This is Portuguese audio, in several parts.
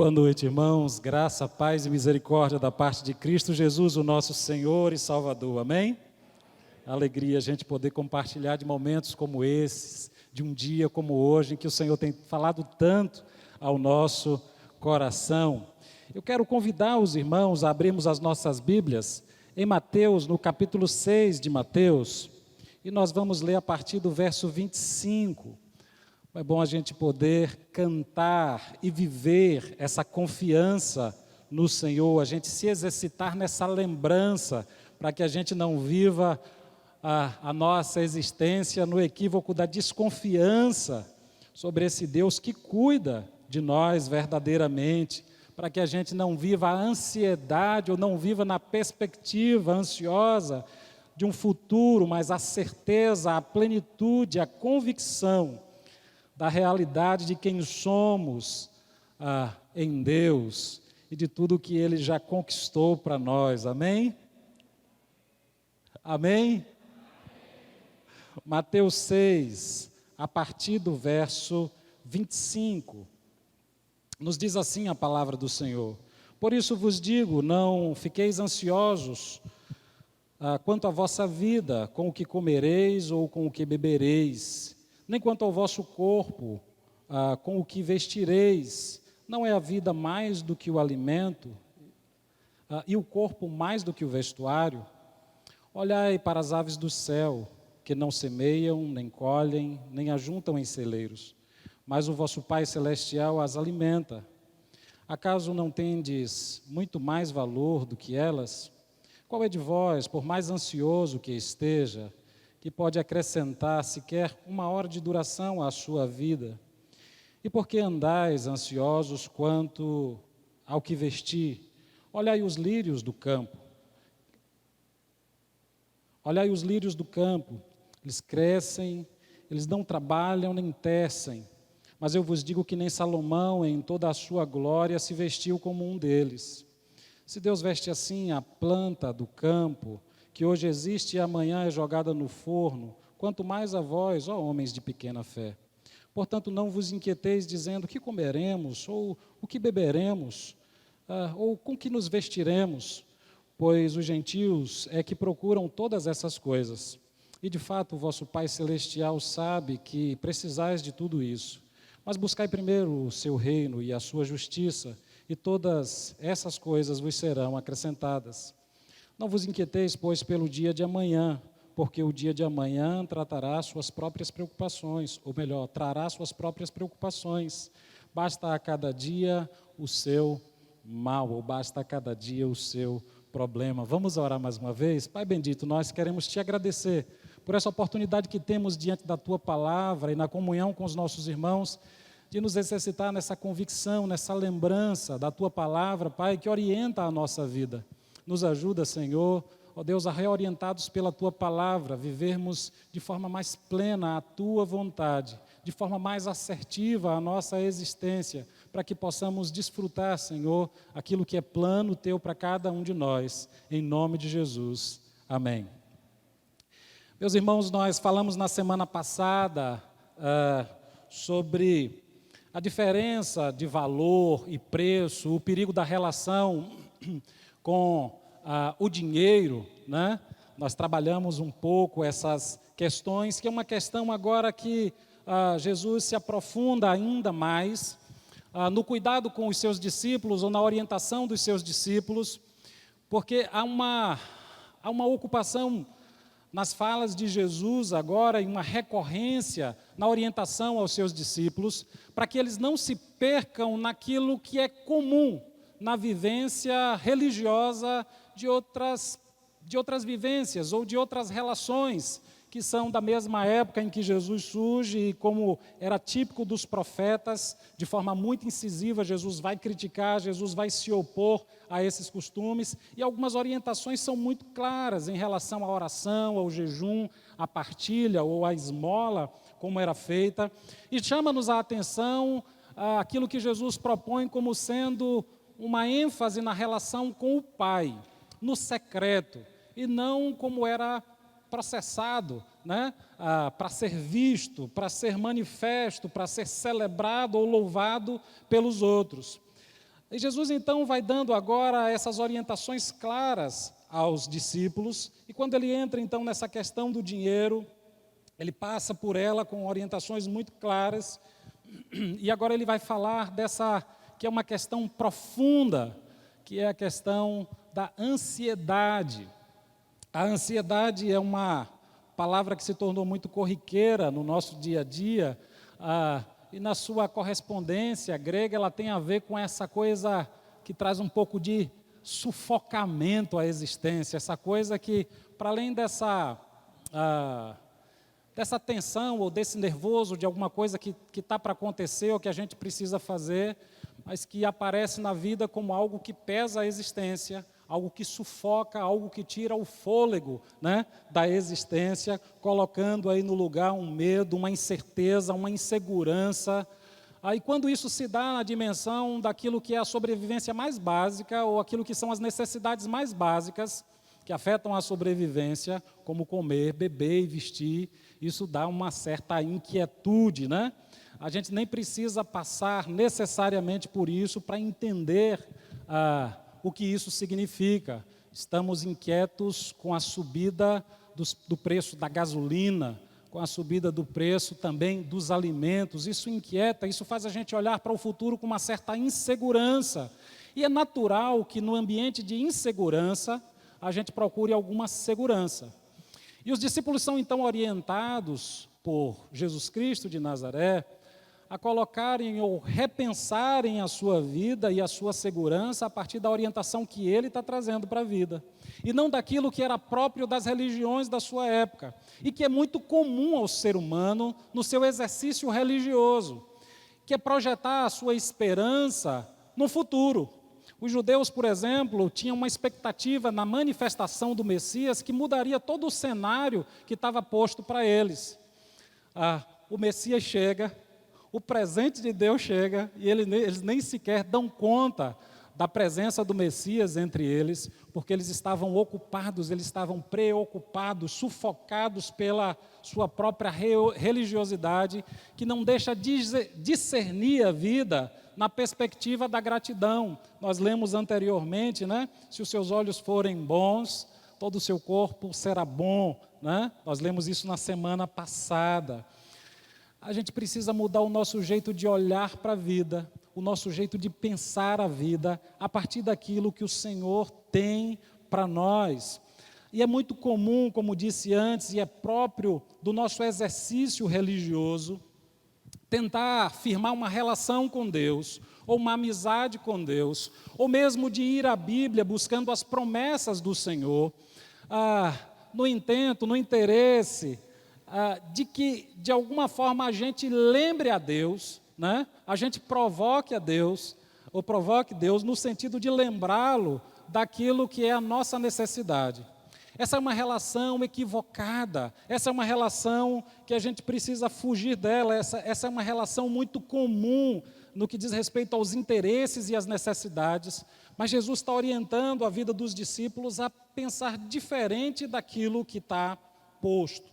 Boa noite, irmãos. Graça, paz e misericórdia da parte de Cristo Jesus, o nosso Senhor e Salvador. Amém? Alegria a gente poder compartilhar de momentos como esses, de um dia como hoje, em que o Senhor tem falado tanto ao nosso coração. Eu quero convidar os irmãos a abrirmos as nossas Bíblias em Mateus, no capítulo 6 de Mateus, e nós vamos ler a partir do verso 25. É bom a gente poder cantar e viver essa confiança no Senhor, a gente se exercitar nessa lembrança, para que a gente não viva a nossa existência no equívoco da desconfiança sobre esse Deus que cuida de nós verdadeiramente, para que a gente não viva a ansiedade ou não viva na perspectiva ansiosa de um futuro, mas a certeza, a plenitude, a convicção da realidade de quem somos em Deus e de tudo que Ele já conquistou para nós, amém? Amém? Mateus 6, a partir do verso 25, nos diz assim a palavra do Senhor: por isso vos digo, não fiqueis ansiosos quanto à vossa vida, com o que comereis ou com o que bebereis, nem quanto ao vosso corpo, com o que vestireis. Não é a vida mais do que o alimento, e o corpo mais do que o vestuário? Olhai para as aves do céu, que não semeiam, nem colhem, nem ajuntam em celeiros, mas o vosso Pai Celestial as alimenta. Acaso não tendes muito mais valor do que elas? Qual é de vós, por mais ansioso que esteja, que pode acrescentar sequer uma hora de duração à sua vida? E por que andais ansiosos quanto ao que vestir? Olhai os lírios do campo. Olhai os lírios do campo, eles crescem, eles não trabalham nem tecem, mas eu vos digo que nem Salomão, em toda a sua glória, se vestiu como um deles. Se Deus veste assim a planta do campo, que hoje existe e amanhã é jogada no forno, quanto mais a vós, ó homens de pequena fé. Portanto, não vos inquieteis dizendo: que comeremos, ou o que beberemos, ou com que nos vestiremos, pois os gentios é que procuram todas essas coisas. E de fato o vosso Pai Celestial sabe que precisais de tudo isso. Mas buscai primeiro o seu reino e a sua justiça, e todas essas coisas vos serão acrescentadas. Não vos inquieteis, pois, pelo dia de amanhã, porque o dia de amanhã tratará suas próprias preocupações, ou melhor, trará suas próprias preocupações. Basta a cada dia o seu mal, ou basta a cada dia o seu problema. Vamos orar mais uma vez? Pai bendito, nós queremos te agradecer por essa oportunidade que temos diante da tua palavra e na comunhão com os nossos irmãos, de nos exercitar nessa convicção, nessa lembrança da tua palavra, Pai, que orienta a nossa vida. Nos ajuda, Senhor, ó Deus, a reorientados pela Tua palavra, vivermos de forma mais plena a Tua vontade, de forma mais assertiva a nossa existência, para que possamos desfrutar, Senhor, aquilo que é plano Teu para cada um de nós, em nome de Jesus. Amém. Meus irmãos, nós falamos na semana passada sobre a diferença de valor e preço, o perigo da relação com o dinheiro, né? Nós trabalhamos um pouco essas questões, que é uma questão agora que Jesus se aprofunda ainda mais no cuidado com os seus discípulos, ou na orientação dos seus discípulos, porque há uma ocupação nas falas de Jesus agora, e uma recorrência na orientação aos seus discípulos, para que eles não se percam naquilo que é comum na vivência religiosa de outras vivências ou de outras relações que são da mesma época em que Jesus surge, e como era típico dos profetas, de forma muito incisiva, Jesus vai criticar, Jesus vai se opor a esses costumes, e algumas orientações são muito claras em relação à oração, ao jejum, à partilha ou à esmola, como era feita, e chama-nos a atenção aquilo que Jesus propõe como sendo uma ênfase na relação com o Pai, no secreto, e não como era processado, né, para ser visto, para ser manifesto, para ser celebrado ou louvado pelos outros. E Jesus então vai dando agora essas orientações claras aos discípulos, e quando ele entra então nessa questão do dinheiro, ele passa por ela com orientações muito claras, e agora ele vai falar dessa, que é uma questão profunda, que é a questão da ansiedade. A ansiedade é uma palavra que se tornou muito corriqueira no nosso dia a dia, e na sua correspondência grega ela tem a ver com essa coisa que traz um pouco de sufocamento à existência, essa coisa que, para além dessa tensão ou desse nervoso de alguma coisa que está para acontecer ou que a gente precisa fazer, mas que aparece na vida como algo que pesa a existência, algo que sufoca, algo que tira o fôlego, né, da existência, colocando aí no lugar um medo, uma incerteza, uma insegurança. Aí quando isso se dá na dimensão daquilo que é a sobrevivência mais básica, ou aquilo que são as necessidades mais básicas, que afetam a sobrevivência, como comer, beber e vestir, isso dá uma certa inquietude, né? A gente nem precisa passar necessariamente por isso para entender o que isso significa. Estamos inquietos com a subida do preço da gasolina, com a subida do preço também dos alimentos. Isso inquieta, isso faz a gente olhar para o futuro com uma certa insegurança. E é natural que no ambiente de insegurança a gente procure alguma segurança. E os discípulos são então orientados por Jesus Cristo de Nazaré a colocarem ou repensarem a sua vida e a sua segurança a partir da orientação que ele está trazendo para a vida. E não daquilo que era próprio das religiões da sua época, e que é muito comum ao ser humano no seu exercício religioso, que é projetar a sua esperança no futuro. Os judeus, por exemplo, tinham uma expectativa na manifestação do Messias que mudaria todo o cenário que estava posto para eles. O Messias chega, o presente de Deus chega, e eles nem sequer dão conta da presença do Messias entre eles, porque eles estavam ocupados, eles estavam preocupados, sufocados pela sua própria religiosidade, que não deixa discernir a vida na perspectiva da gratidão. Nós lemos anteriormente, né? Se os seus olhos forem bons, todo o seu corpo será bom, né? Nós lemos isso na semana passada. A gente precisa mudar o nosso jeito de olhar para a vida, o nosso jeito de pensar a vida, a partir daquilo que o Senhor tem para nós. E é muito comum, como disse antes, e é próprio do nosso exercício religioso, tentar firmar uma relação com Deus, ou uma amizade com Deus, ou mesmo de ir à Bíblia buscando as promessas do Senhor, no intento, no interesse, de que, de alguma forma, a gente lembre a Deus, né? A gente provoque a Deus, ou provoque Deus no sentido de lembrá-lo daquilo que é a nossa necessidade. Essa é uma relação equivocada, essa é uma relação que a gente precisa fugir dela, essa é uma relação muito comum no que diz respeito aos interesses e às necessidades, mas Jesus está orientando a vida dos discípulos a pensar diferente daquilo que está posto.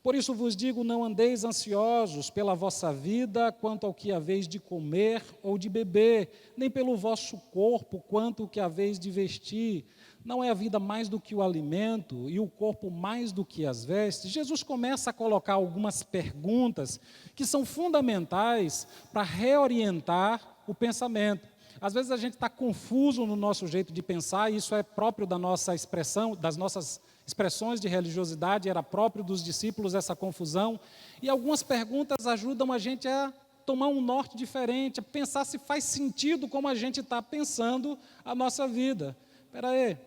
Por isso vos digo, não andeis ansiosos pela vossa vida, quanto ao que haveis de comer ou de beber, nem pelo vosso corpo, quanto ao que haveis de vestir. Não é a vida mais do que o alimento e o corpo mais do que as vestes? Jesus começa a colocar algumas perguntas que são fundamentais para reorientar o pensamento. Às vezes a gente está confuso no nosso jeito de pensar, e isso é próprio da nossa expressão, das nossas expressões de religiosidade, era próprio dos discípulos essa confusão, e algumas perguntas ajudam a gente a tomar um norte diferente, a pensar se faz sentido como a gente está pensando a nossa vida. Espera aí,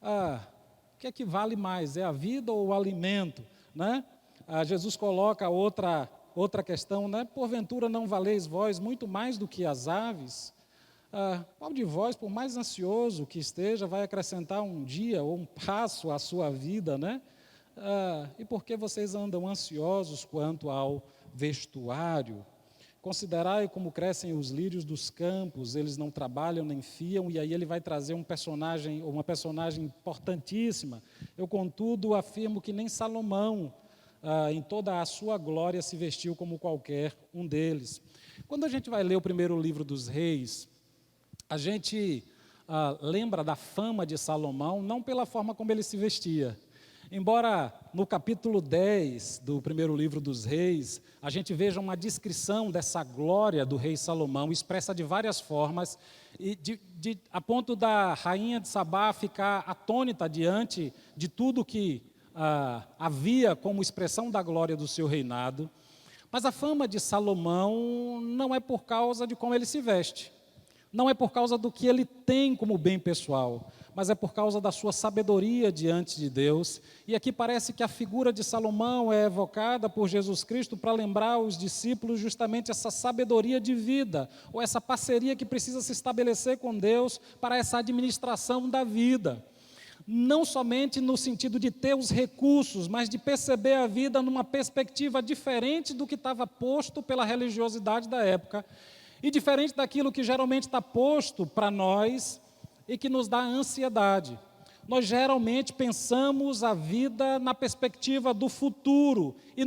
o que é que vale mais, é a vida ou o alimento? Né? Jesus coloca outra questão, né? Porventura não valeis vós muito mais do que as aves? Qual de vós, por mais ansioso que esteja, vai acrescentar um dia ou um passo à sua vida, né? E por que vocês andam ansiosos quanto ao vestuário? Considerai como crescem os lírios dos campos, eles não trabalham nem fiam, e aí ele vai trazer uma personagem importantíssima. Eu, contudo, afirmo que nem Salomão, em toda a sua glória, se vestiu como qualquer um deles. Quando a gente vai ler o primeiro livro dos Reis, A gente lembra da fama de Salomão não pela forma como ele se vestia. Embora no capítulo 10 do primeiro livro dos Reis, a gente veja uma descrição dessa glória do rei Salomão, expressa de várias formas, e a ponto da rainha de Sabá ficar atônita diante de tudo que havia como expressão da glória do seu reinado. Mas a fama de Salomão não é por causa de como ele se veste, não é por causa do que ele tem como bem pessoal, mas é por causa da sua sabedoria diante de Deus. E aqui parece que a figura de Salomão é evocada por Jesus Cristo para lembrar os discípulos justamente essa sabedoria de vida, ou essa parceria que precisa se estabelecer com Deus para essa administração da vida. Não somente no sentido de ter os recursos, mas de perceber a vida numa perspectiva diferente do que estava posto pela religiosidade da época, e diferente daquilo que geralmente está posto para nós e que nos dá ansiedade. Nós geralmente pensamos a vida na perspectiva do futuro e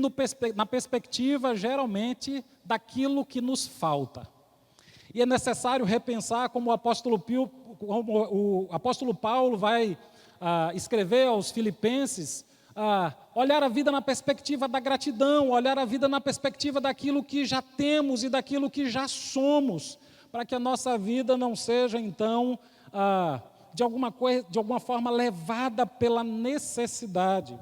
na perspectiva, geralmente, daquilo que nos falta. E é necessário repensar, como o apóstolo Paulo vai escrever aos Filipenses, olhar a vida na perspectiva da gratidão, olhar a vida na perspectiva daquilo que já temos e daquilo que já somos, para que a nossa vida não seja, então, de alguma forma levada pela necessidade.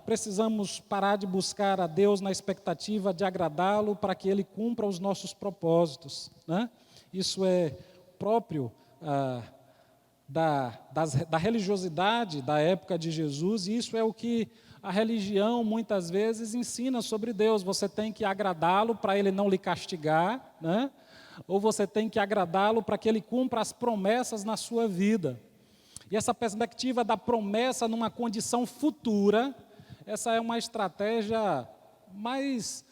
Precisamos parar de buscar a Deus na expectativa de agradá-lo para que Ele cumpra os nossos propósitos, né? Isso é próprio da religiosidade da época de Jesus, e isso é o que a religião muitas vezes ensina sobre Deus. Você tem que agradá-lo para Ele não lhe castigar, né? Ou você tem que agradá-lo para que Ele cumpra as promessas na sua vida. E essa perspectiva da promessa numa condição futura, essa é uma estratégia mais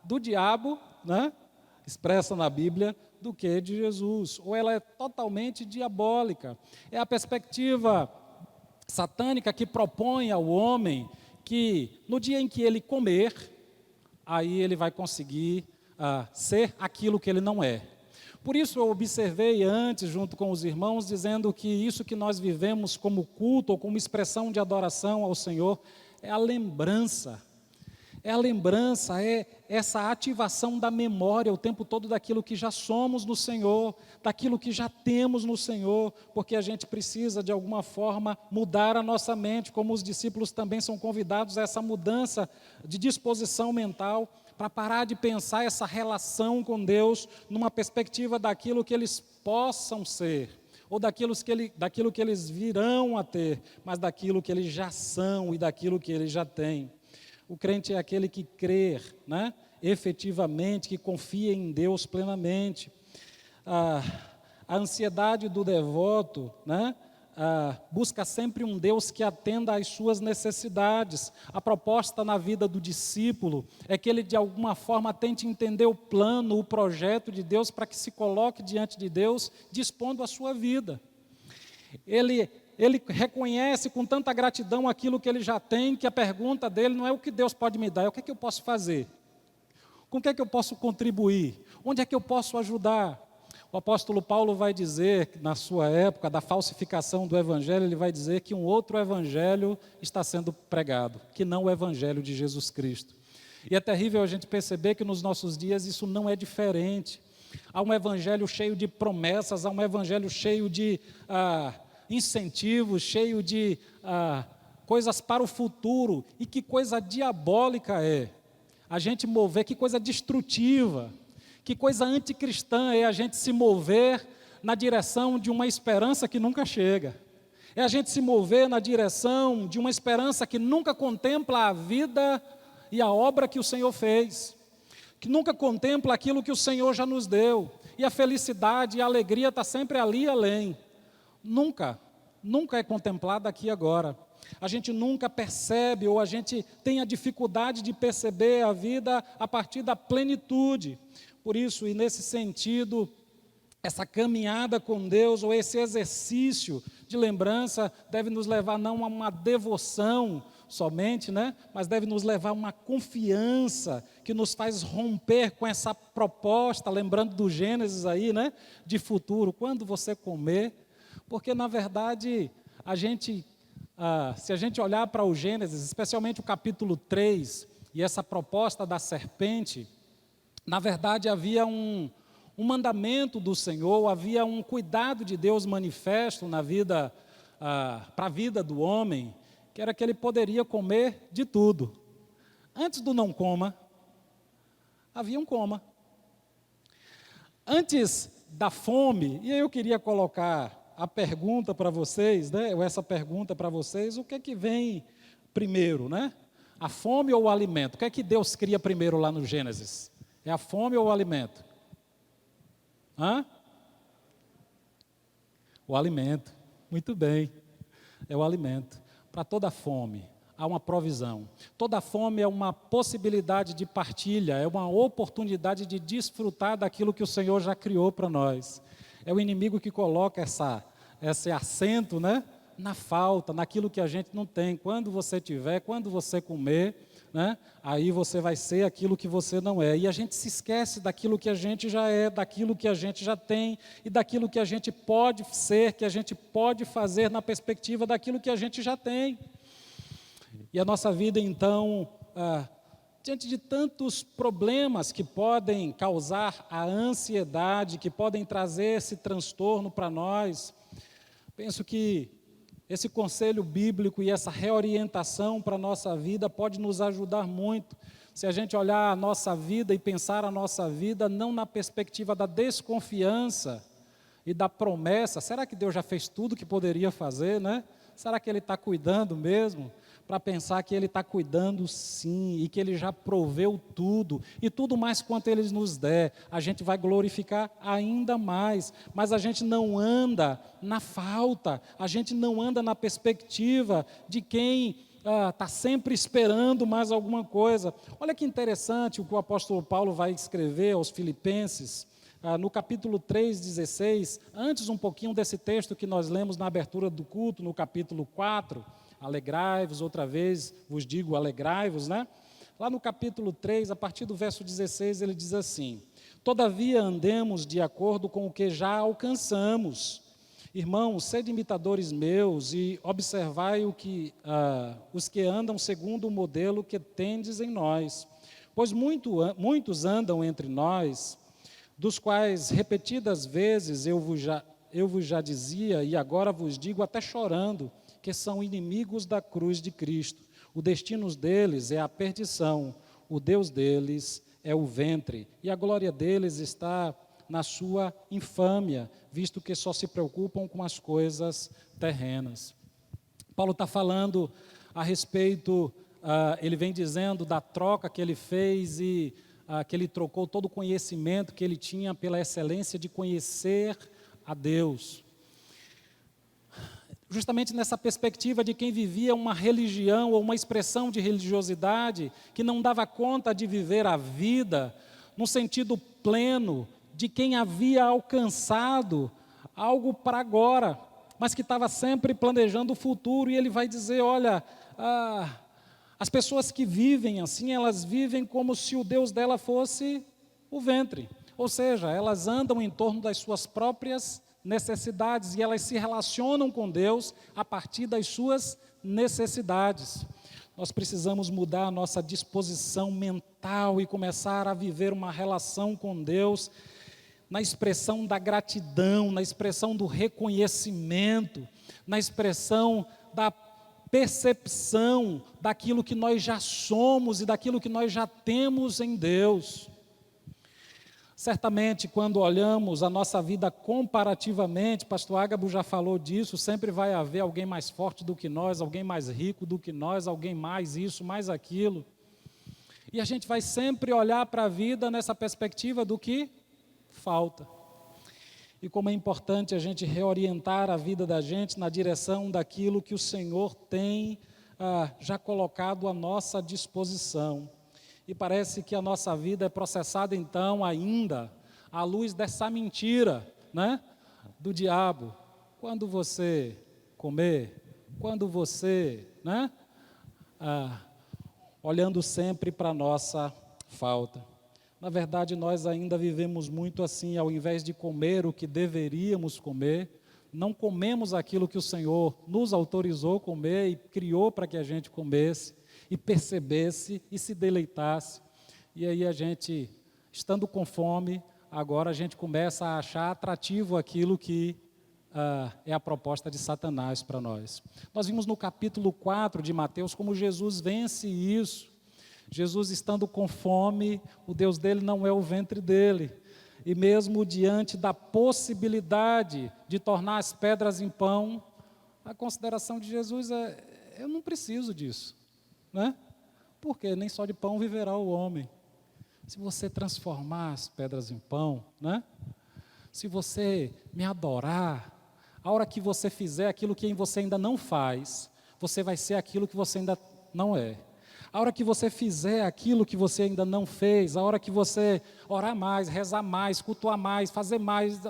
do diabo, né? Expressa na Bíblia, do que de Jesus, ou ela é totalmente diabólica. É a perspectiva satânica que propõe ao homem que no dia em que ele comer, aí ele vai conseguir ser aquilo que ele não é. Por isso eu observei antes, junto com os irmãos, dizendo que isso que nós vivemos como culto ou como expressão de adoração ao Senhor é a lembrança. É a lembrança, é essa ativação da memória o tempo todo daquilo que já somos no Senhor, daquilo que já temos no Senhor, porque a gente precisa, de alguma forma, mudar a nossa mente, como os discípulos também são convidados a essa mudança de disposição mental, para parar de pensar essa relação com Deus numa perspectiva daquilo que eles possam ser, ou daquilo que eles virão a ter, mas daquilo que eles já são e daquilo que eles já têm. O crente é aquele que crê, né, efetivamente, que confia em Deus plenamente. A ansiedade do devoto, né, busca sempre um Deus que atenda às suas necessidades. A proposta na vida do discípulo é que ele, de alguma forma, tente entender o plano, o projeto de Deus, para que se coloque diante de Deus, dispondo a sua vida. Ele reconhece com tanta gratidão aquilo que ele já tem, que a pergunta dele não é o que Deus pode me dar, é o que é que eu posso fazer, com o que é que eu posso contribuir, onde é que eu posso ajudar. O apóstolo Paulo vai dizer, na sua época da falsificação do evangelho, ele vai dizer que um outro evangelho está sendo pregado, que não o evangelho de Jesus Cristo. E é terrível a gente perceber que nos nossos dias isso não é diferente. Há um evangelho cheio de promessas, há um evangelho cheio de incentivos, cheio de coisas para o futuro. E que coisa diabólica é a gente mover, que coisa destrutiva, que coisa anticristã é a gente se mover na direção de uma esperança que nunca chega. É a gente se mover na direção de uma esperança que nunca contempla a vida e a obra que o Senhor fez, que nunca contempla aquilo que o Senhor já nos deu. E a felicidade e a alegria está sempre ali além. Nunca é contemplada aqui agora. A gente nunca percebe, ou a gente tem a dificuldade de perceber a vida a partir da plenitude. Por isso, e nesse sentido, essa caminhada com Deus, ou esse exercício de lembrança, deve nos levar não a uma devoção somente, né? Mas deve nos levar a uma confiança que nos faz romper com essa proposta, lembrando do Gênesis aí, né? De futuro, quando você comer, porque na verdade se a gente olhar para o Gênesis, especialmente o capítulo 3, e essa proposta da serpente, na verdade havia um mandamento do Senhor, havia um cuidado de Deus manifesto na vida, para a vida do homem, que era que ele poderia comer de tudo. Antes do não coma, havia um coma. Antes da fome, e eu queria colocar a pergunta para vocês, né, ou essa pergunta para vocês, o que é que vem primeiro, né? A fome ou o alimento? O que é que Deus cria primeiro lá no Gênesis? É a fome ou o alimento? O alimento. Muito bem. É o alimento. Para toda fome, há uma provisão. Toda fome é uma possibilidade de partilha, é uma oportunidade de desfrutar daquilo que o Senhor já criou para nós. É o inimigo que coloca esse acento, né, na falta, naquilo que a gente não tem. Quando você tiver, quando você comer, né, aí você vai ser aquilo que você não é. E a gente se esquece daquilo que a gente já é, daquilo que a gente já tem e daquilo que a gente pode ser, que a gente pode fazer na perspectiva daquilo que a gente já tem. E a nossa vida, então, diante de tantos problemas que podem causar a ansiedade, que podem trazer esse transtorno para nós, penso que esse conselho bíblico e essa reorientação para a nossa vida pode nos ajudar muito, se a gente olhar a nossa vida e pensar a nossa vida não na perspectiva da desconfiança e da promessa. Será que Deus já fez tudo que poderia fazer, né? Será que Ele está cuidando mesmo? Para pensar que Ele está cuidando sim, e que Ele já proveu tudo, e tudo mais quanto Ele nos der, a gente vai glorificar ainda mais, mas a gente não anda na falta, a gente não anda na perspectiva de quem está sempre esperando mais alguma coisa. Olha que interessante o que o apóstolo Paulo vai escrever aos Filipenses, no capítulo 3:16, antes um pouquinho desse texto que nós lemos na abertura do culto, no capítulo 4, alegrai-vos, outra vez vos digo alegrai-vos, né? Lá no capítulo 3, a partir do verso 16, ele diz assim: todavia andemos de acordo com o que já alcançamos. Irmãos, sede imitadores meus e observai os que andam segundo o modelo que tendes em nós. Pois muitos andam entre nós, dos quais repetidas vezes eu vos já dizia, e agora vos digo até chorando, que são inimigos da cruz de Cristo. O destino deles é a perdição, o Deus deles é o ventre, e a glória deles está na sua infâmia, visto que só se preocupam com as coisas terrenas. Paulo está falando a respeito, ele vem dizendo da troca que ele fez e que ele trocou todo o conhecimento que ele tinha pela excelência de conhecer a Deus. Justamente nessa perspectiva de quem vivia uma religião ou uma expressão de religiosidade que não dava conta de viver a vida no sentido pleno de quem havia alcançado algo para agora, mas que estava sempre planejando o futuro. E ele vai dizer, olha, as pessoas que vivem assim, elas vivem como se o Deus dela fosse o ventre. Ou seja, elas andam em torno das suas próprias necessidades e elas se relacionam com Deus a partir das suas necessidades. Nós precisamos mudar a nossa disposição mental e começar a viver uma relação com Deus na expressão da gratidão, na expressão do reconhecimento, na expressão da percepção daquilo que nós já somos e daquilo que nós já temos em Deus. Certamente, quando olhamos a nossa vida comparativamente, pastor Ágabo já falou disso, sempre vai haver alguém mais forte do que nós, alguém mais rico do que nós, alguém mais isso, mais aquilo. E a gente vai sempre olhar para a vida nessa perspectiva do que falta. E como é importante a gente reorientar a vida da gente na direção daquilo que o Senhor tem já colocado à nossa disposição. E parece que a nossa vida é processada então ainda à luz dessa mentira, né, do diabo. Quando você comer, quando você, né, olhando sempre para a nossa falta. Na verdade, nós ainda vivemos muito assim, ao invés de comer o que deveríamos comer, não comemos aquilo que o Senhor nos autorizou comer e criou para que a gente comesse, e percebesse e se deleitasse. E aí a gente, estando com fome, agora a gente começa a achar atrativo aquilo que é a proposta de Satanás para nós. Nós vimos no capítulo 4 de Mateus como Jesus vence isso. Jesus estando com fome, o Deus dele não é o ventre dele. E mesmo diante da possibilidade de tornar as pedras em pão, a consideração de Jesus é: eu não preciso disso, né? Porque nem só de pão viverá o homem. Se você transformar as pedras em pão, né? Se você me adorar, a hora que você fizer aquilo que você ainda não faz, você vai ser aquilo que você ainda não é. A hora que você fizer aquilo que você ainda não fez, a hora que você orar mais, rezar mais, cultuar mais, fazer mais,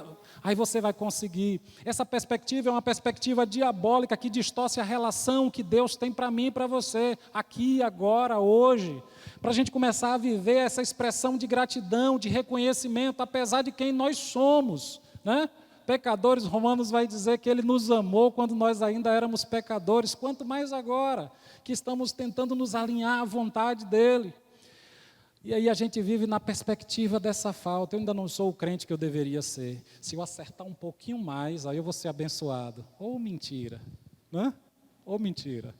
aí você vai conseguir. Essa perspectiva é uma perspectiva diabólica que distorce a relação que Deus tem para mim e para você, aqui, agora, hoje. Para a gente começar a viver essa expressão de gratidão, de reconhecimento, apesar de quem nós somos, né? Pecadores, Romanos vai dizer que Ele nos amou quando nós ainda éramos pecadores, quanto mais agora que estamos tentando nos alinhar à vontade dEle. E aí a gente vive na perspectiva dessa falta. Eu ainda não sou o crente que eu deveria ser. Se eu acertar um pouquinho mais, aí eu vou ser abençoado. Ou mentira, né? Ou mentira.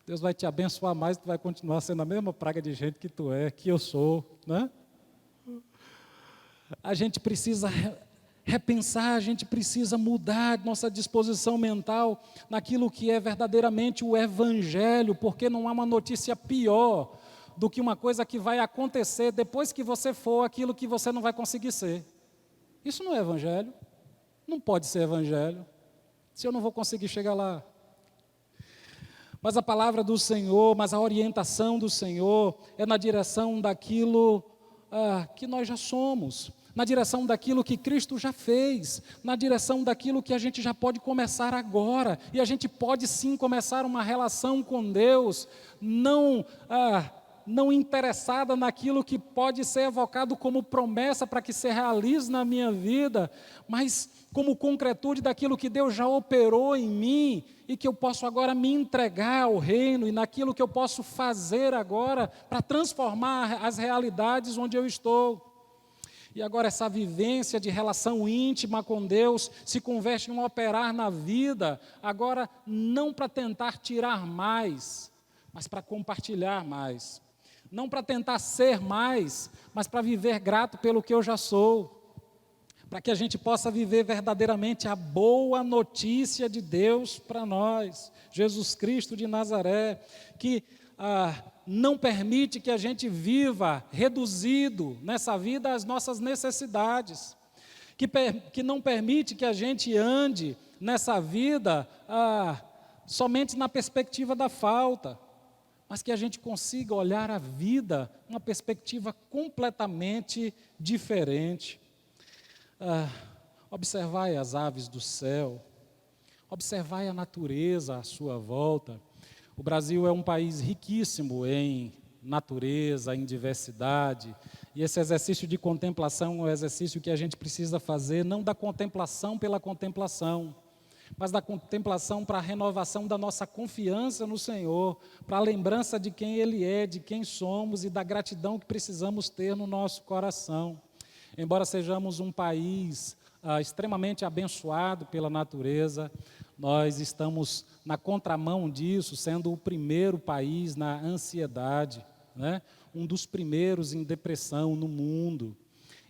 Deus vai te abençoar mais, tu vai continuar sendo a mesma praga de gente que tu é, que eu sou, né? A gente precisa repensar, a gente precisa mudar nossa disposição mental naquilo que é verdadeiramente o Evangelho, porque não há uma notícia pior do que uma coisa que vai acontecer depois que você for aquilo que você não vai conseguir ser. Isso não é Evangelho, não pode ser Evangelho, se eu não vou conseguir chegar lá. Mas a palavra do Senhor, mas a orientação do Senhor é na direção daquilo que nós já somos, na direção daquilo que Cristo já fez, na direção daquilo que a gente já pode começar agora, e a gente pode sim começar uma relação com Deus, não interessada naquilo que pode ser evocado como promessa para que se realize na minha vida, mas como concretude daquilo que Deus já operou em mim, e que eu posso agora me entregar ao reino, e naquilo que eu posso fazer agora, para transformar as realidades onde eu estou. E agora essa vivência de relação íntima com Deus se converte em um operar na vida, agora não para tentar tirar mais, mas para compartilhar mais. Não para tentar ser mais, mas para viver grato pelo que eu já sou. Para que a gente possa viver verdadeiramente a boa notícia de Deus para nós. Jesus Cristo de Nazaré, que não permite que a gente viva reduzido nessa vida às nossas necessidades, que não permite que a gente ande nessa vida somente na perspectiva da falta, mas que a gente consiga olhar a vida uma perspectiva completamente diferente. Observai as aves do céu, observai a natureza à sua volta. O Brasil é um país riquíssimo em natureza, em diversidade, e esse exercício de contemplação é um exercício que a gente precisa fazer, não da contemplação pela contemplação, mas da contemplação para a renovação da nossa confiança no Senhor, para a lembrança de quem Ele é, de quem somos e da gratidão que precisamos ter no nosso coração. Embora sejamos um país extremamente abençoado pela natureza, nós estamos na contramão disso, sendo o primeiro país na ansiedade, né? Um dos primeiros em depressão no mundo.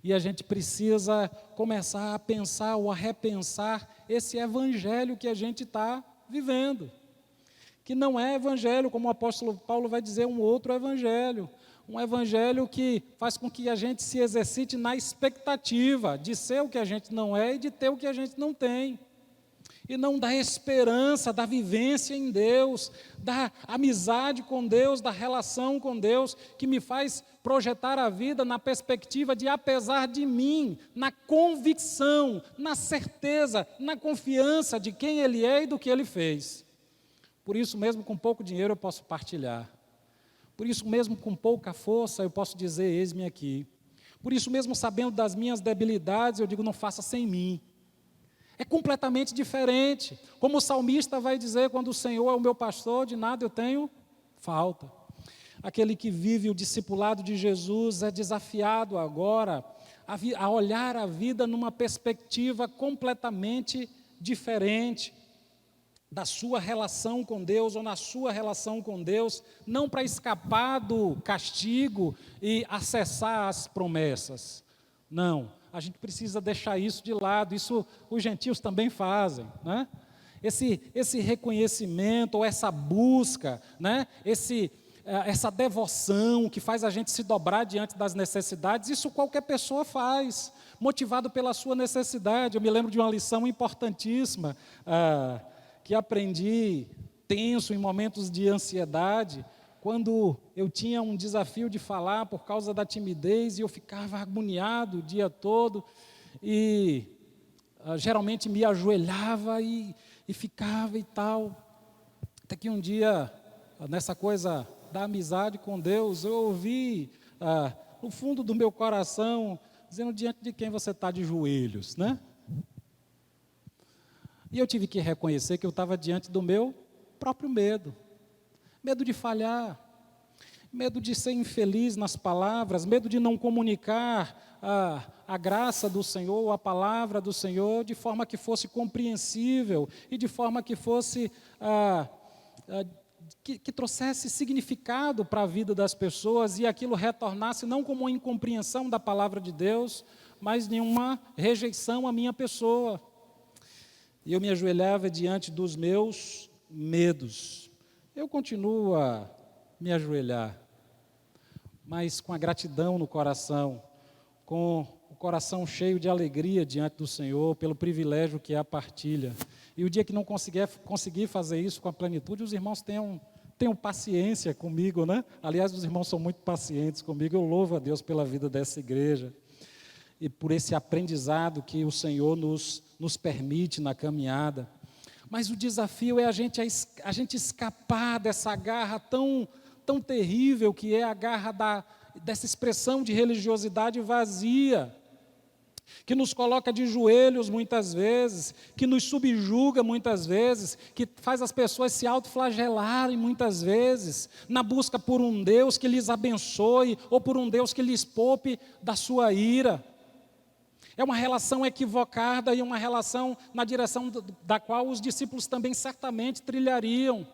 E a gente precisa começar a pensar ou a repensar esse evangelho que a gente está vivendo. Que não é evangelho, como o apóstolo Paulo vai dizer, um outro evangelho. Um evangelho que faz com que a gente se exercite na expectativa de ser o que a gente não é e de ter o que a gente não tem. E não da esperança, da vivência em Deus, da amizade com Deus, da relação com Deus, que me faz projetar a vida na perspectiva de, apesar de mim, na convicção, na certeza, na confiança de quem Ele é e do que Ele fez. Por isso, mesmo com pouco dinheiro, eu posso partilhar. Por isso mesmo, com pouca força, eu posso dizer, eis-me aqui. Por isso mesmo, sabendo das minhas debilidades, eu digo, não faça sem mim. É completamente diferente. Como o salmista vai dizer, quando o Senhor é o meu pastor, de nada eu tenho falta. Aquele que vive o discipulado de Jesus é desafiado agora a olhar a vida numa perspectiva completamente diferente da sua relação com Deus ou na sua relação com Deus, não para escapar do castigo e acessar as promessas. Não, a gente precisa deixar isso de lado, isso os gentios também fazem, né? Esse reconhecimento ou essa busca, né? Essa devoção que faz a gente se dobrar diante das necessidades, isso qualquer pessoa faz, motivado pela sua necessidade. Eu me lembro de uma lição importantíssima que aprendi tenso em momentos de ansiedade, quando eu tinha um desafio de falar por causa da timidez e eu ficava agoniado o dia todo e geralmente me ajoelhava e ficava e tal. Até que um dia, nessa coisa da amizade com Deus, eu ouvi no fundo do meu coração, dizendo diante de quem você está de joelhos, né? E eu tive que reconhecer que eu estava diante do meu próprio medo. Medo de falhar, medo de ser infeliz nas palavras, medo de não comunicar a graça do Senhor, a palavra do Senhor, de forma que fosse compreensível e de forma que fosse, que trouxesse significado para a vida das pessoas e aquilo retornasse não como uma incompreensão da palavra de Deus, mas de uma rejeição à minha pessoa. E eu me ajoelhava diante dos meus medos. Eu continuo a me ajoelhar, mas com a gratidão no coração, com o coração cheio de alegria diante do Senhor, pelo privilégio que é a partilha. E o dia que não conseguir fazer isso com a plenitude, os irmãos tenham paciência comigo, né? Aliás, os irmãos são muito pacientes comigo, eu louvo a Deus pela vida dessa igreja e por esse aprendizado que o Senhor nos permite na caminhada. Mas o desafio é a gente escapar dessa garra tão terrível que é a garra dessa expressão de religiosidade vazia, que nos coloca de joelhos muitas vezes, que nos subjuga muitas vezes, que faz as pessoas se autoflagelarem muitas vezes, na busca por um Deus que lhes abençoe ou por um Deus que lhes poupe da sua ira. É uma relação equivocada e uma relação na direção da qual os discípulos também certamente trilhariam.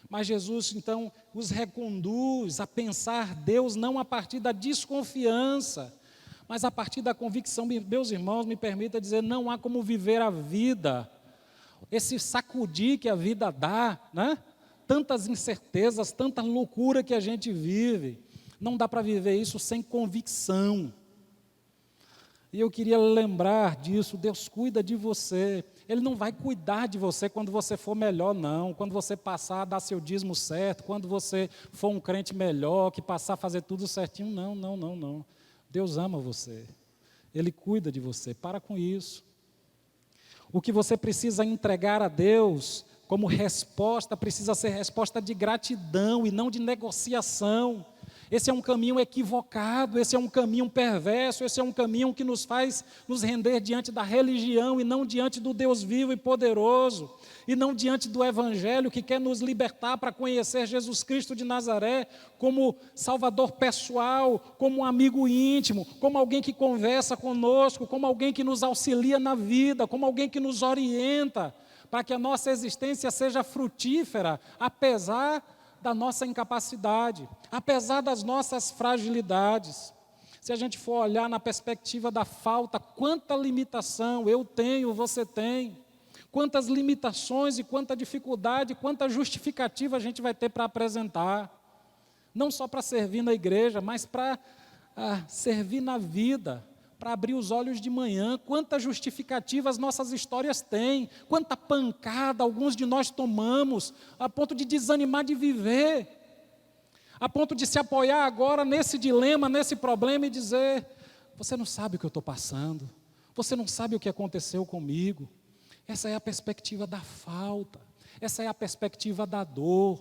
Mas Jesus, então, os reconduz a pensar Deus não a partir da desconfiança, mas a partir da convicção. Meus irmãos, me permita dizer, não há como viver a vida, esse sacudir que a vida dá, né? Tantas incertezas, tanta loucura que a gente vive, não dá para viver isso sem convicção. E eu queria lembrar disso, Deus cuida de você. Ele não vai cuidar de você quando você for melhor, não. Quando você passar a dar seu dízimo certo, quando você for um crente melhor, que passar a fazer tudo certinho, não. Deus ama você. Ele cuida de você. Para com isso. O que você precisa entregar a Deus como resposta, precisa ser resposta de gratidão e não de negociação. Esse é um caminho equivocado, esse é um caminho perverso, esse é um caminho que nos faz nos render diante da religião e não diante do Deus vivo e poderoso, e não diante do Evangelho que quer nos libertar para conhecer Jesus Cristo de Nazaré como Salvador pessoal, como um amigo íntimo, como alguém que conversa conosco, como alguém que nos auxilia na vida, como alguém que nos orienta, para que a nossa existência seja frutífera, apesar da nossa incapacidade, apesar das nossas fragilidades. Se a gente for olhar na perspectiva da falta, quanta limitação eu tenho, você tem, quantas limitações e quanta dificuldade, quanta justificativa a gente vai ter para apresentar, não só para servir na igreja, mas para servir na vida, para abrir os olhos de manhã. Quantas justificativas nossas histórias têm, quanta pancada alguns de nós tomamos, a ponto de desanimar de viver, a ponto de se apoiar agora nesse dilema, nesse problema e dizer, você não sabe o que eu estou passando, você não sabe o que aconteceu comigo. Essa é a perspectiva da falta, essa é a perspectiva da dor.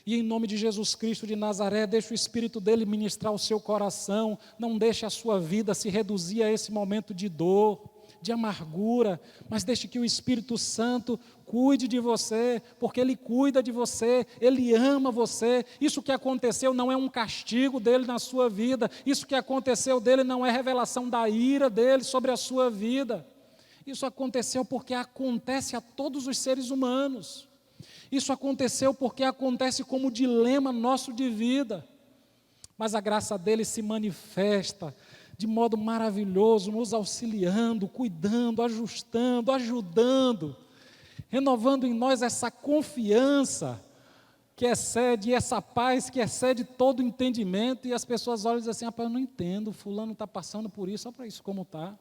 E em nome de Jesus Cristo de Nazaré, deixe o Espírito dele ministrar o seu coração, não deixe a sua vida se reduzir a esse momento de dor, de amargura, mas deixe que o Espírito Santo cuide de você, porque Ele cuida de você, Ele ama você. Isso que aconteceu não é um castigo dele na sua vida, isso que aconteceu dele não é revelação da ira dele sobre a sua vida. Isso aconteceu porque acontece a todos os seres humanos. Isso aconteceu porque acontece como dilema nosso de vida. Mas a graça dele se manifesta de modo maravilhoso, nos auxiliando, cuidando, ajustando, ajudando, renovando em nós essa confiança que excede, essa paz que excede todo entendimento, e as pessoas olham e dizem assim: rapaz, eu não entendo, fulano está passando por isso, olha para isso como está.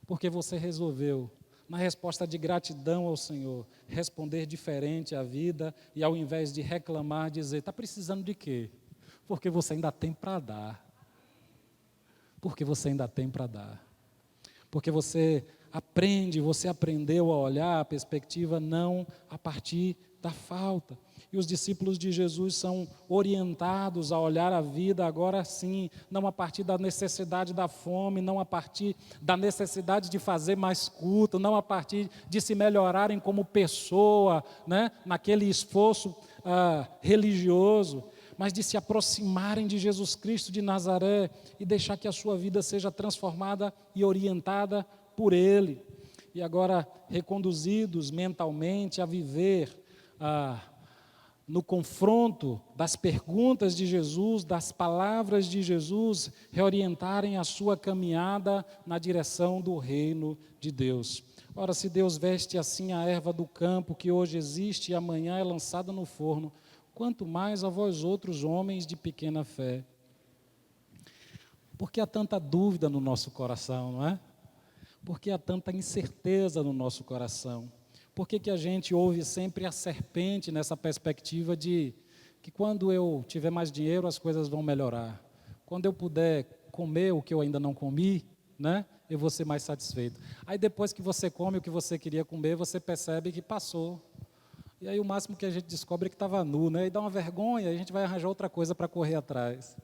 Porque você resolveu, na resposta de gratidão ao Senhor, responder diferente à vida, e ao invés de reclamar, dizer: está precisando de quê? Porque você ainda tem para dar. Porque você ainda tem para dar. Porque você aprendeu a olhar a perspectiva não a partir da falta. E os discípulos de Jesus são orientados a olhar a vida agora sim, não a partir da necessidade da fome, não a partir da necessidade de fazer mais culto, não a partir de se melhorarem como pessoa, né, naquele esforço religioso, mas de se aproximarem de Jesus Cristo de Nazaré e deixar que a sua vida seja transformada e orientada por Ele. E agora, reconduzidos mentalmente a viver no confronto das perguntas de Jesus, das palavras de Jesus, reorientarem a sua caminhada na direção do reino de Deus. Ora, se Deus veste assim a erva do campo, que hoje existe e amanhã é lançada no forno, quanto mais a vós outros, homens de pequena fé. Por que há tanta dúvida no nosso coração, não é? Por que há tanta incerteza no nosso coração? Por que a gente ouve sempre a serpente nessa perspectiva de que quando eu tiver mais dinheiro as coisas vão melhorar? Quando eu puder comer o que eu ainda não comi, né, eu vou ser mais satisfeito. Aí depois que você come o que você queria comer, você percebe que passou. E aí o máximo que a gente descobre é que estava nu, né? E dá uma vergonha, e a gente vai arranjar outra coisa para correr atrás.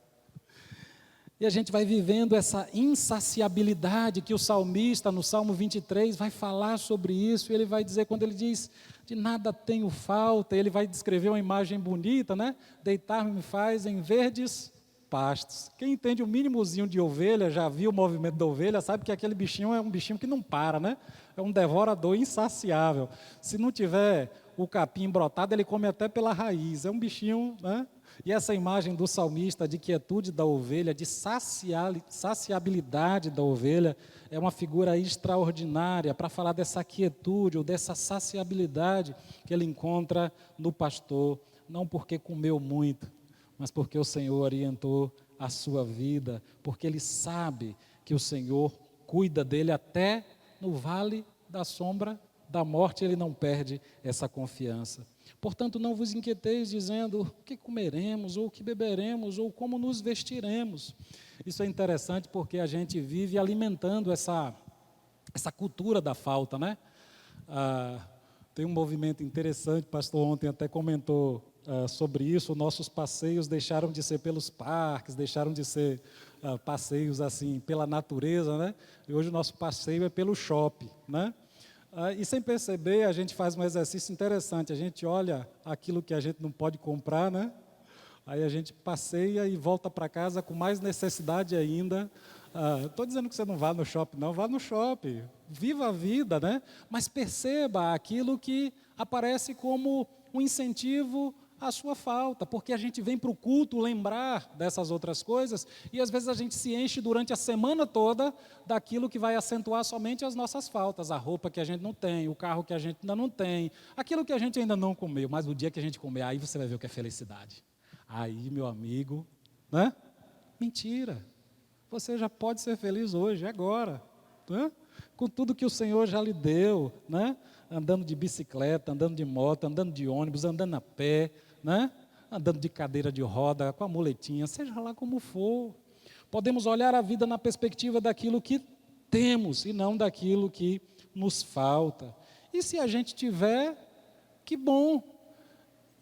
E a gente vai vivendo essa insaciabilidade que o salmista, no Salmo 23, vai falar sobre isso. E ele vai dizer, quando ele diz, de nada tenho falta, ele vai descrever uma imagem bonita, né? Deitar-me me faz em verdes pastos. Quem entende o mínimozinho de ovelha, já viu o movimento da ovelha, sabe que aquele bichinho é um bichinho que não para, né? É um devorador insaciável. Se não tiver o capim brotado, ele come até pela raiz. É um bichinho, né? E essa imagem do salmista de quietude da ovelha, de saciabilidade da ovelha, é uma figura extraordinária para falar dessa quietude ou dessa saciabilidade que ele encontra no pastor, não porque comeu muito, mas porque o Senhor orientou a sua vida, porque ele sabe que o Senhor cuida dele até no vale da sombra da morte, ele não perde essa confiança. Portanto, não vos inquieteis dizendo o que comeremos, ou o que beberemos, ou como nos vestiremos. Isso é interessante porque a gente vive alimentando essa cultura da falta, né? Tem um movimento interessante, o pastor ontem até comentou sobre isso. Nossos passeios deixaram de ser pelos parques, deixaram de ser passeios assim pela natureza, né? E hoje o nosso passeio é pelo shopping, né? E sem perceber, a gente faz um exercício interessante. A gente olha aquilo que a gente não pode comprar, né? Aí a gente passeia e volta para casa com mais necessidade ainda. Estou dizendo que você não vá no shopping, não. Vá no shopping. Viva a vida, né? Mas perceba aquilo que aparece como um incentivo à sua falta, porque a gente vem para o culto lembrar dessas outras coisas e às vezes a gente se enche durante a semana toda daquilo que vai acentuar somente as nossas faltas, a roupa que a gente não tem, o carro que a gente ainda não tem, aquilo que a gente ainda não comeu, mas o dia que a gente comer, aí você vai ver o que é felicidade. Aí, meu amigo, né? Mentira. Você já pode ser feliz hoje, agora, né? Com tudo que o Senhor já lhe deu, né? Andando de bicicleta, andando de moto, andando de ônibus, andando a pé, né? Andando de cadeira de roda, com a muletinha, seja lá como for. Podemos olhar a vida na perspectiva daquilo que temos e não daquilo que nos falta. E se a gente tiver, que bom.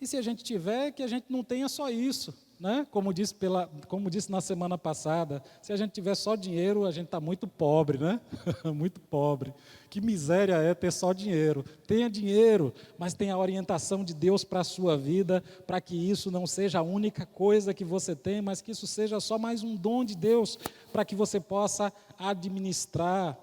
E se a gente tiver, que a gente não tenha só isso, né? Como disse na semana passada, se a gente tiver só dinheiro, a gente está muito pobre, né? Muito pobre. Que miséria é ter só dinheiro. Tenha dinheiro, mas tenha a orientação de Deus para a sua vida, para que isso não seja a única coisa que você tem, mas que isso seja só mais um dom de Deus, para que você possa administrar.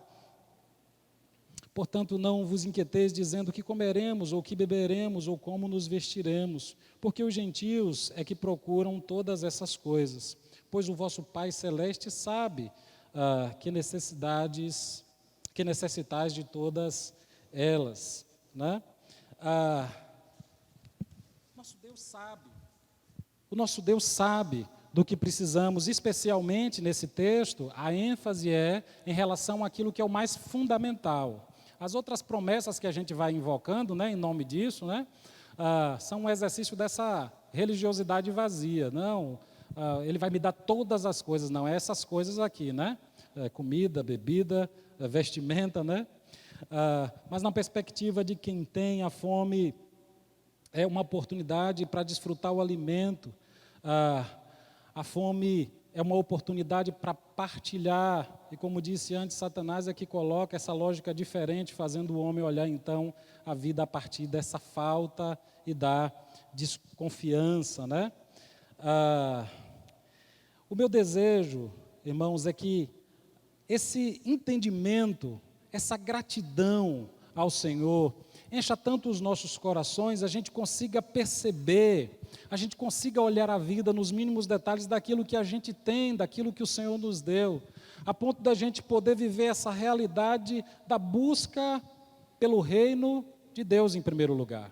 Portanto, não vos inquieteis dizendo que comeremos, ou que beberemos, ou como nos vestiremos, porque os gentios é que procuram todas essas coisas, pois o vosso Pai Celeste sabe que necessitais de todas elas. Né? Nosso Deus sabe. O nosso Deus sabe do que precisamos, especialmente nesse texto, a ênfase é em relação àquilo que é o mais fundamental. As outras promessas que a gente vai invocando, né, em nome disso, né, são um exercício dessa religiosidade vazia. Não, ele vai me dar todas as coisas, não, é essas coisas aqui, né? Comida, bebida, vestimenta, né? Mas na perspectiva de quem tem a fome, é uma oportunidade para desfrutar o alimento. A fome é uma oportunidade para partilhar, e como disse antes, Satanás é que coloca essa lógica diferente, fazendo o homem olhar então a vida a partir dessa falta e da desconfiança, né? O meu desejo, irmãos, é que esse entendimento, essa gratidão ao Senhor, encha tanto os nossos corações, a gente consiga perceber, a gente consiga olhar a vida nos mínimos detalhes daquilo que a gente tem, daquilo que o Senhor nos deu, a ponto da gente poder viver essa realidade da busca pelo reino de Deus em primeiro lugar.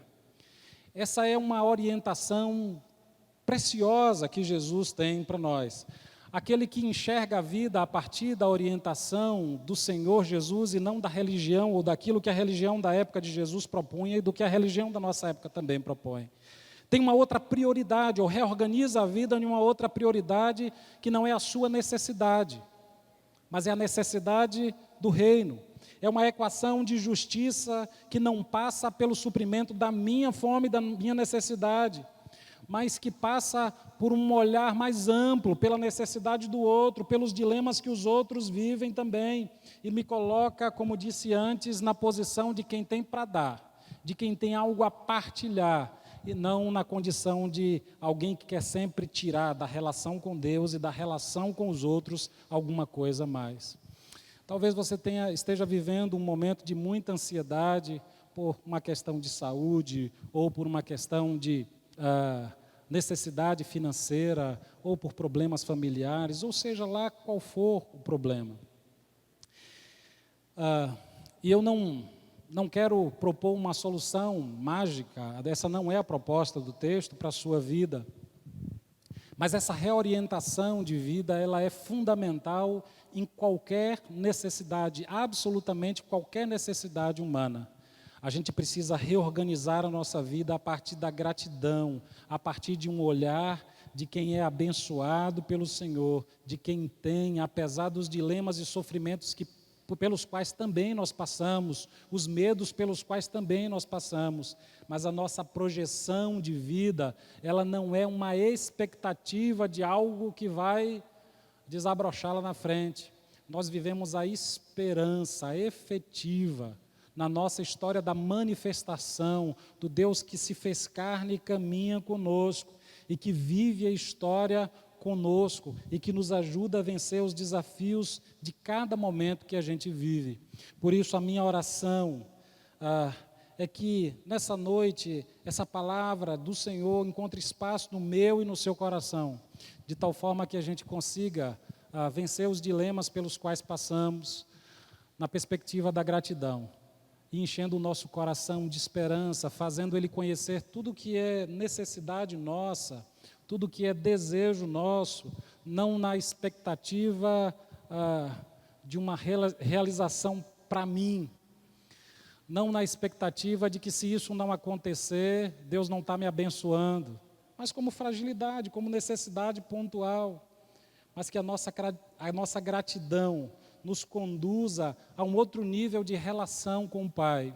Essa é uma orientação preciosa que Jesus tem para nós. Aquele que enxerga a vida a partir da orientação do Senhor Jesus e não da religião ou daquilo que a religião da época de Jesus propunha e do que a religião da nossa época também propõe. Tem uma outra prioridade, ou reorganiza a vida em uma outra prioridade que não é a sua necessidade, mas é a necessidade do reino. É uma equação de justiça que não passa pelo suprimento da minha fome, da minha necessidade, mas que passa por um olhar mais amplo, pela necessidade do outro, pelos dilemas que os outros vivem também, e me coloca, como disse antes, na posição de quem tem para dar, de quem tem algo a partilhar, e não na condição de alguém que quer sempre tirar da relação com Deus e da relação com os outros alguma coisa a mais. Talvez você esteja vivendo um momento de muita ansiedade por uma questão de saúde, ou por uma questão de necessidade financeira, ou por problemas familiares, ou seja lá qual for o problema. E eu não quero propor uma solução mágica, essa não é a proposta do texto para a sua vida, mas essa reorientação de vida, ela é fundamental em qualquer necessidade, absolutamente qualquer necessidade humana. A gente precisa reorganizar a nossa vida a partir da gratidão, a partir de um olhar de quem é abençoado pelo Senhor, de quem tem, apesar dos dilemas e sofrimentos pelos quais também nós passamos, os medos pelos quais também nós passamos, mas a nossa projeção de vida, ela não é uma expectativa de algo que vai desabrochar lá na frente. Nós vivemos a esperança efetiva na nossa história da manifestação do Deus que se fez carne e caminha conosco, e que vive a história conosco, e que nos ajuda a vencer os desafios de cada momento que a gente vive. Por isso a minha oração é que nessa noite, essa palavra do Senhor encontre espaço no meu e no seu coração, de tal forma que a gente consiga vencer os dilemas pelos quais passamos, na perspectiva da gratidão, e enchendo o nosso coração de esperança, fazendo ele conhecer tudo que é necessidade nossa, tudo que é desejo nosso, não na expectativa de uma realização para mim, não na expectativa de que se isso não acontecer, Deus não está me abençoando, mas como fragilidade, como necessidade pontual, mas que a nossa gratidão nos conduza a um outro nível de relação com o Pai,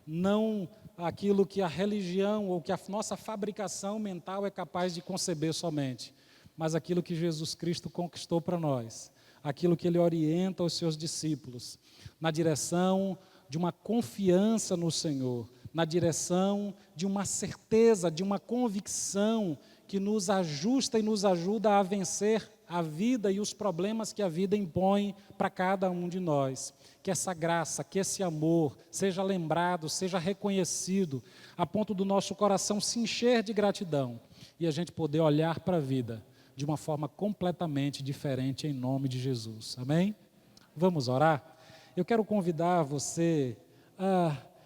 não aquilo que a religião ou que a nossa fabricação mental é capaz de conceber somente, mas aquilo que Jesus Cristo conquistou para nós, aquilo que Ele orienta os seus discípulos, na direção de uma confiança no Senhor, na direção de uma certeza, de uma convicção que nos ajusta e nos ajuda a vencer a vida e os problemas que a vida impõe para cada um de nós. Que essa graça, que esse amor seja lembrado, seja reconhecido, a ponto do nosso coração se encher de gratidão e a gente poder olhar para a vida de uma forma completamente diferente em nome de Jesus. Amém? Vamos orar? Eu quero convidar você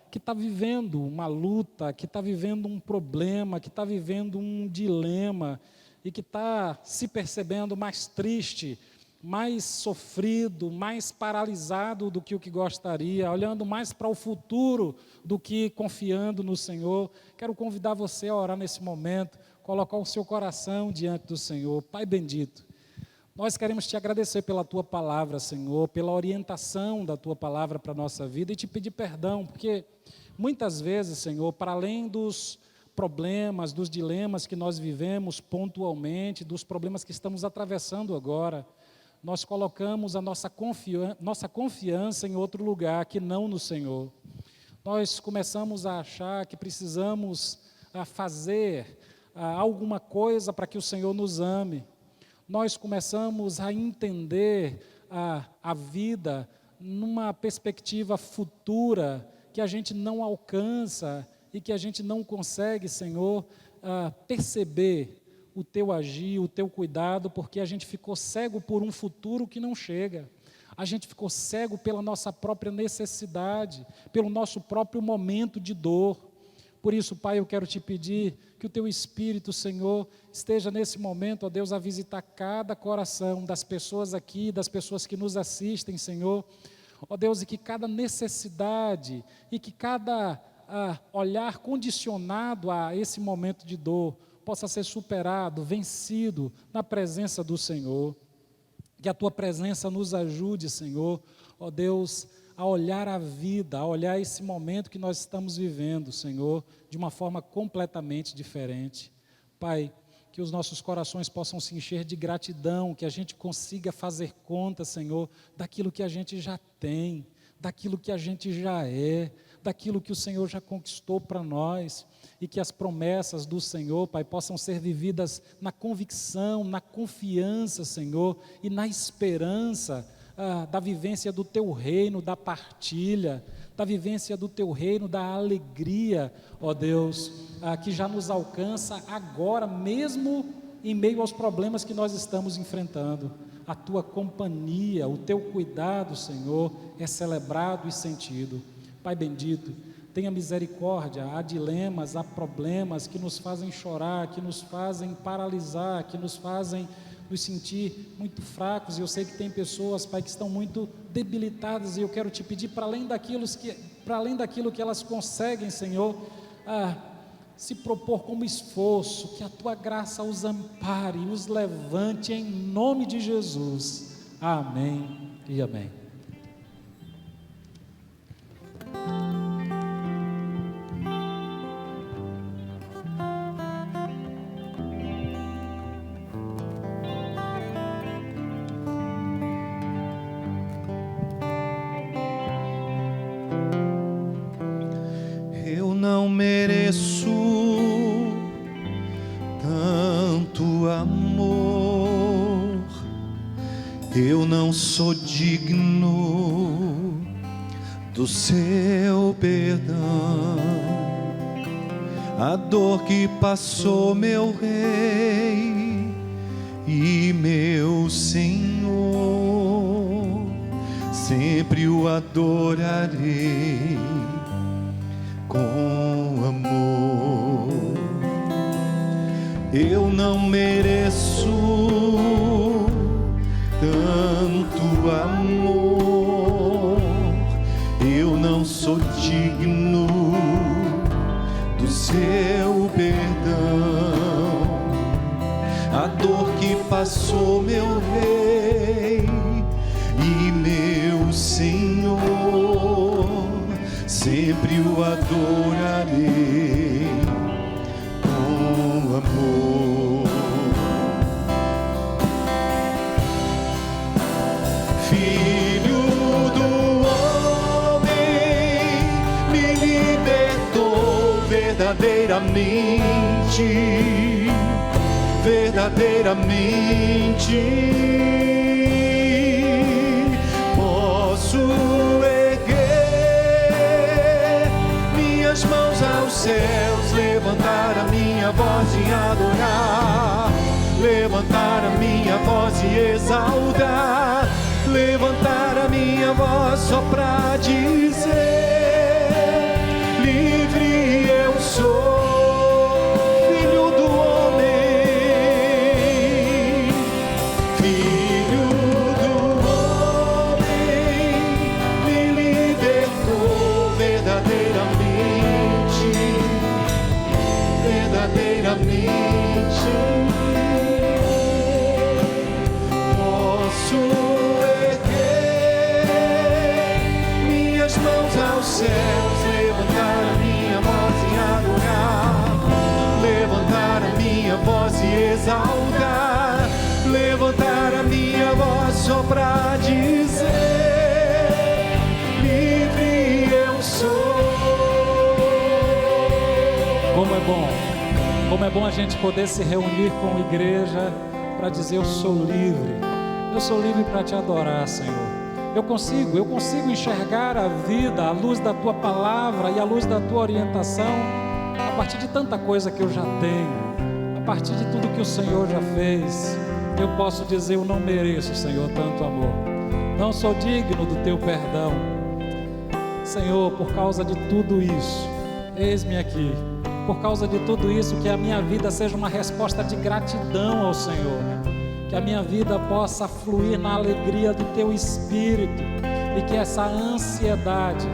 que está vivendo uma luta, que está vivendo um problema, que está vivendo um dilema e que está se percebendo mais triste, mais sofrido, mais paralisado do que o que gostaria, olhando mais para o futuro do que confiando no Senhor. Quero convidar você a orar nesse momento, colocar o seu coração diante do Senhor. Pai bendito, nós queremos te agradecer pela tua palavra, Senhor, pela orientação da tua palavra para a nossa vida e te pedir perdão, porque muitas vezes, Senhor, para além dos problemas, dos dilemas que nós vivemos pontualmente, dos problemas que estamos atravessando agora, nós colocamos a nossa confiança em outro lugar que não no Senhor. Nós começamos a achar que precisamos fazer alguma coisa para que o Senhor nos ame. Nós começamos a entender a vida numa perspectiva futura que a gente não alcança e que a gente não consegue, Senhor, perceber o teu agir, o teu cuidado, porque a gente ficou cego por um futuro que não chega. A gente ficou cego pela nossa própria necessidade, pelo nosso próprio momento de dor. Por isso, Pai, eu quero te pedir que o teu Espírito, Senhor, esteja nesse momento, ó Deus, a visitar cada coração das pessoas aqui, das pessoas que nos assistem, Senhor. Ó Deus, e que cada necessidade e que cada olhar condicionado a esse momento de dor possa ser superado, vencido na presença do Senhor. Que a tua presença nos ajude, Senhor, ó Deus, a olhar a vida, a olhar esse momento que nós estamos vivendo, Senhor, de uma forma completamente diferente. Pai, que os nossos corações possam se encher de gratidão, que a gente consiga fazer conta, Senhor, daquilo que a gente já tem, daquilo que a gente já é, daquilo que o Senhor já conquistou para nós, e que as promessas do Senhor, Pai, possam ser vividas na convicção, na confiança, Senhor, e na esperança da vivência do Teu reino, da partilha, da vivência do Teu reino, da alegria, ó Deus, que já nos alcança agora, mesmo em meio aos problemas que nós estamos enfrentando. A Tua companhia, o Teu cuidado, Senhor, é celebrado e sentido. Pai bendito, tenha misericórdia, há dilemas, há problemas que nos fazem chorar, que nos fazem paralisar, que nos fazem nos sentir muito fracos, e eu sei que tem pessoas, Pai, que estão muito debilitadas, e eu quero te pedir, para além daquilo que elas conseguem, Senhor, se propor como esforço, que a Tua graça os ampare e os levante em nome de Jesus. Amém e amém. Eu não mereço tanto amor, eu não sou digno do seu perdão. A dor que passou meu Rei e meu Senhor, sempre o adorarei com amor. Eu não mereço tanto amor, eu não sou digno do seu perdão. A dor que passou meu Rei e meu Senhor, sempre o adorarei com amor. Filho do homem, me libertou verdadeiramente, verdadeiramente. Posso erguer minhas mãos aos céus, levantar a minha voz e adorar, levantar a minha voz e exaltar, levantar a minha voz só pra dizer: livre eu sou. Filho do homem, filho do homem, me libertou verdadeiramente, verdadeiramente. Posso aos céus, levantar a minha voz e adorar, levantar a minha voz e exaltar, levantar a minha voz só pra dizer: livre eu sou. Como é bom a gente poder se reunir com a igreja para dizer: eu sou livre para te adorar, Senhor. Eu consigo enxergar a vida à luz da Tua palavra e à luz da Tua orientação, a partir de tanta coisa que eu já tenho, a partir de tudo que o Senhor já fez. Eu posso dizer: eu não mereço, Senhor, tanto amor, não sou digno do Teu perdão. Senhor, por causa de tudo isso, eis-me aqui. Por causa de tudo isso, que a minha vida seja uma resposta de gratidão ao Senhor, que a minha vida possa fluir na alegria do Teu Espírito e que essa ansiedade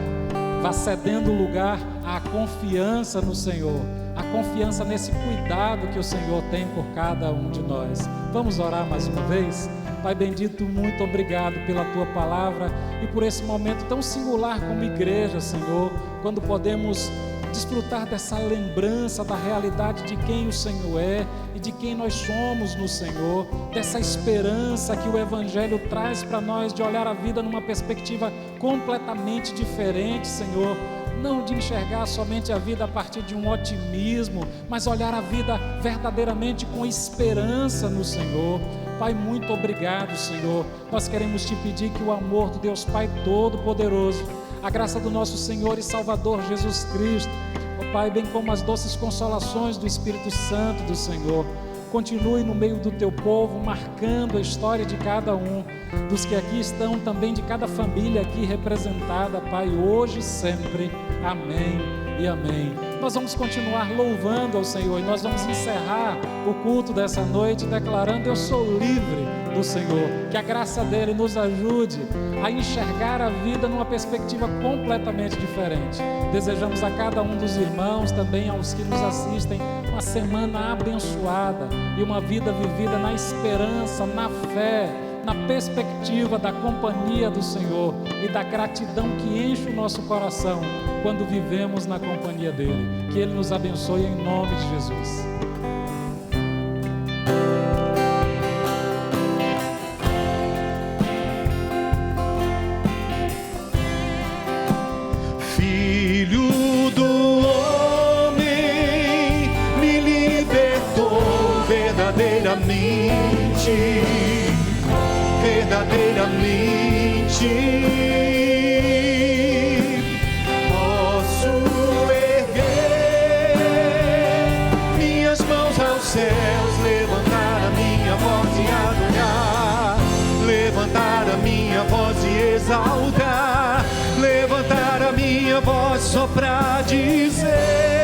vá cedendo lugar à confiança no Senhor, a confiança nesse cuidado que o Senhor tem por cada um de nós. Vamos orar mais uma vez? Pai bendito, muito obrigado pela Tua palavra e por esse momento tão singular como igreja, Senhor, quando podemos desfrutar dessa lembrança da realidade de quem o Senhor é e de quem nós somos no Senhor, dessa esperança que o Evangelho traz para nós de olhar a vida numa perspectiva completamente diferente, Senhor, não de enxergar somente a vida a partir de um otimismo, mas olhar a vida verdadeiramente com esperança no Senhor. Pai, muito obrigado, Senhor. Nós queremos Te pedir que o amor do Deus Pai Todo-Poderoso, a graça do nosso Senhor e Salvador Jesus Cristo, ó Pai, bem como as doces consolações do Espírito Santo do Senhor, continue no meio do Teu povo, marcando a história de cada um, dos que aqui estão, também de cada família aqui representada, Pai, hoje e sempre. Amém e amém. Nós vamos continuar louvando ao Senhor e nós vamos encerrar o culto dessa noite declarando: eu sou livre do Senhor. Que a graça dele nos ajude a enxergar a vida numa perspectiva completamente diferente. Desejamos a cada um dos irmãos, também aos que nos assistem, uma semana abençoada e uma vida vivida na esperança, na fé, na perspectiva da companhia do Senhor e da gratidão que enche o nosso coração quando vivemos na companhia dele. Que ele nos abençoe em nome de Jesus. Filho do homem, me libertou verdadeiramente, verdadeiramente. Posso erguer minhas mãos aos céus, levantar a minha voz e adorar, levantar a minha voz e exaltar, levantar a minha voz só pra dizer: